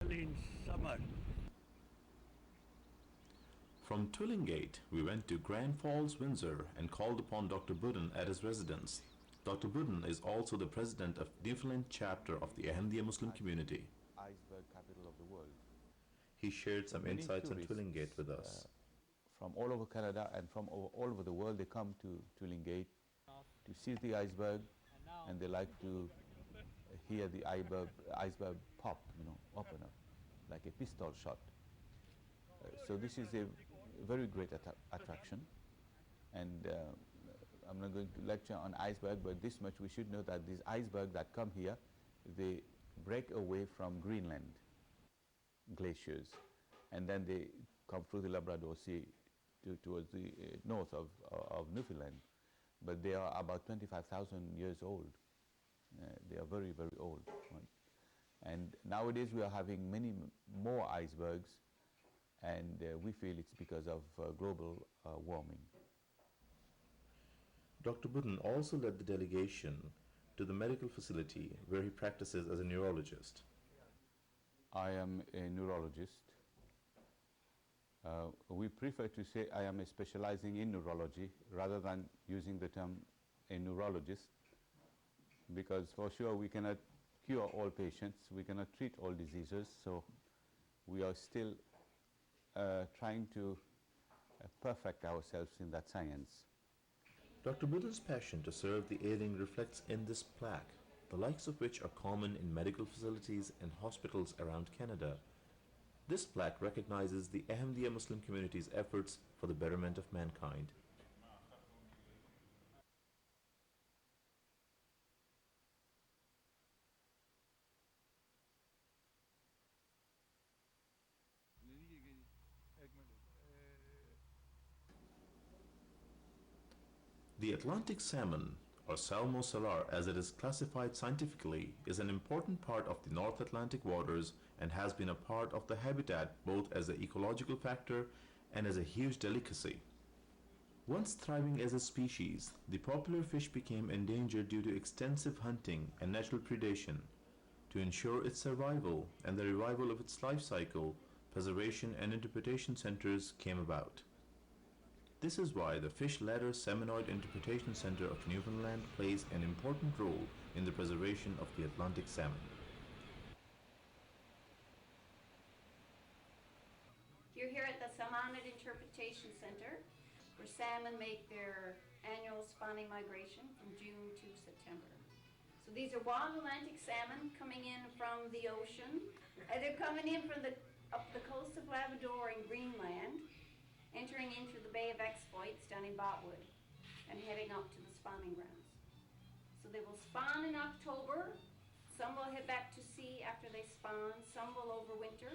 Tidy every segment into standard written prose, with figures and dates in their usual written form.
especially in summer. From Twillingate, we went to Grand Falls, Windsor, and called upon Dr. Budden at his residence. Dr. Budden is also the president of Newfoundland chapter of the Ahmadiyya Muslim community. Iceberg capital of the world. He shared some Many insights on tourists, Twillingate with us. From all over Canada and from all over the world, they come to Twillingate to see the iceberg, and they like to hear the iceberg pop, open up, like a pistol shot. So this is a very great attraction, and I'm not going to lecture on iceberg, but this much we should know that these icebergs that come here, they break away from Greenland glaciers, and then they come through the Labrador Sea towards the north of Newfoundland. But they are about 25,000 years old. They are very, very old. Right? And nowadays we are having many more icebergs, and we feel it's because of global warming. Dr. Budden also led the delegation to the medical facility where he practices as a neurologist. I am a neurologist. We prefer to say I am specializing in neurology rather than using the term a neurologist, because for sure we cannot cure all patients, we cannot treat all diseases, so we are still trying to perfect ourselves in that science. Dr. Budden's passion to serve the ailing reflects in this plaque, the likes of which are common in medical facilities and hospitals around Canada. This plaque recognizes the Ahmadiyya Muslim community's efforts for the betterment of mankind. The Atlantic salmon, or Salmo salar as it is classified scientifically, is an important part of the North Atlantic waters and has been a part of the habitat both as an ecological factor and as a huge delicacy. Once thriving as a species, the popular fish became endangered due to extensive hunting and natural predation. To ensure its survival and the revival of its life cycle, preservation and interpretation centers came about. This is why the Fish Ladder Seminoid Interpretation Center of Newfoundland plays an important role in the preservation of the Atlantic salmon. You're here at the Salmonid Interpretation Center, where salmon make their annual spawning migration from June to September. So these are wild Atlantic salmon coming in from the ocean. They're coming in from up the coast of Labrador and Greenland, entering into the Bay of Exploits down in Botwood, and heading up to the spawning grounds. So they will spawn in October. Some will head back to sea after they spawn. Some will overwinter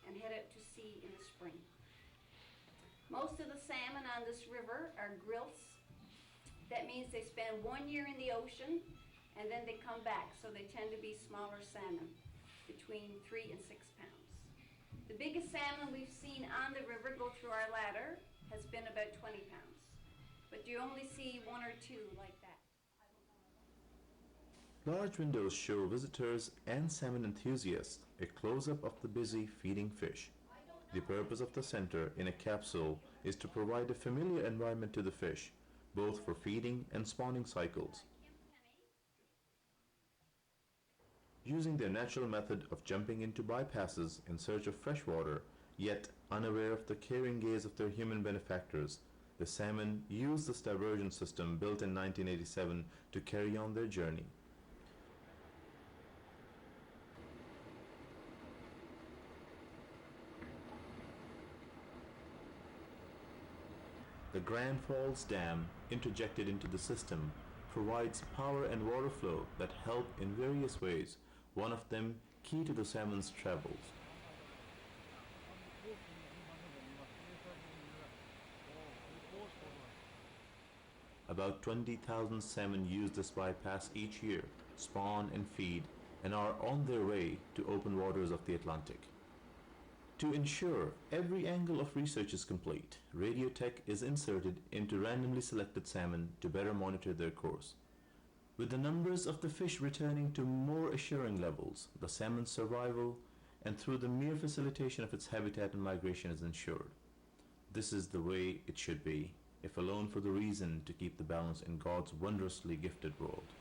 and head out to sea in the spring. Most of the salmon on this river are grilse. That means they spend 1 year in the ocean and then they come back, so they tend to be smaller salmon, between 3 and 6 pounds. The biggest salmon we've seen on the river go through our ladder has been about 20 pounds, but you only see 1 or 2 like that. Large windows show visitors and salmon enthusiasts a close-up of the busy feeding fish. The purpose of the center in a capsule is to provide a familiar environment to the fish, both for feeding and spawning cycles. Using their natural method of jumping into bypasses in search of fresh water, yet unaware of the caring gaze of their human benefactors, the salmon use this diversion system built in 1987 to carry on their journey. The Grand Falls Dam, interjected into the system, provides power and water flow that help in various ways, one of them key to the salmon's travels. About 20,000 salmon use this bypass each year, spawn and feed, and are on their way to open waters of the Atlantic. To ensure every angle of research is complete, radiotech is inserted into randomly selected salmon to better monitor their course. With the numbers of the fish returning to more assuring levels, the salmon's survival and through the mere facilitation of its habitat and migration is ensured. This is the way it should be, if alone for the reason to keep the balance in God's wondrously gifted world.